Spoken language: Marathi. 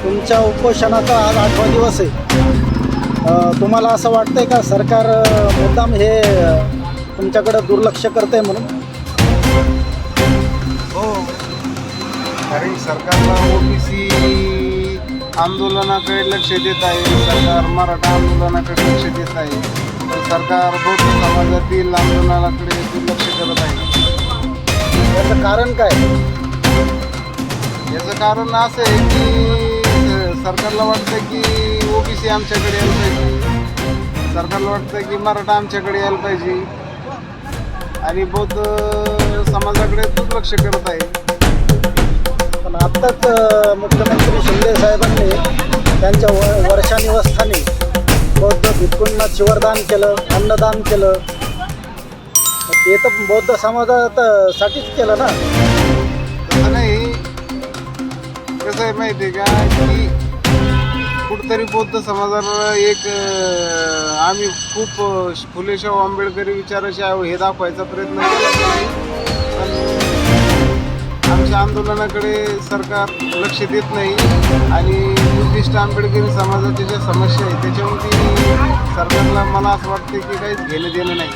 तुमच्या उपोषणाचा आज 8वा दिवस आहे. तुम्हाला असं वाटतंय का सरकार मुद्दाम हे तुमच्याकडे दुर्लक्ष करतंय म्हणून? हो, कारण सरकारला ओबीसी आंदोलनाकडे लक्ष देत आहे, सरकार मराठा आंदोलनाकडे लक्ष देत आहे, तर सरकार बौद्ध समाजातील आंदोलनाकडे दुर्लक्ष करत आहे. याचं कारण काय? याचं कारण असं आहे की सरकारला वाटतं की ओबीसी आमच्याकडे यायला पाहिजे, सरकारला वाटतं की मराठा आमच्याकडे यायला पाहिजे आणि बौद्ध समाजाकडे दुर्लक्ष करत आहे. पण आत्ताच मुख्यमंत्री शिंदे साहेबांनी त्यांच्या वर्षा निवासस्थानी बौद्ध भिक्खूंना चिवरदान केलं, अन्नदान केलं. ते तर बौद्ध समाजासाठीच केलं ना. तसं नाही, कसं आहे माहिती आहे का की कुठंतरी बौद्ध समाजाला एक आम्ही खूप फुले शाहू आंबेडकरी विचाराचे आहे हे दाखवायचा प्रयत्न केला, पण आमच्या आंदोलनाकडे सरकार लक्ष देत नाही आणि बुद्धिस्ट आंबेडकरी समाजाच्या ज्या समस्या आहेत त्याच्यावरती सरकारला मला असं वाटतं की काहीच घेणं देणं नाही.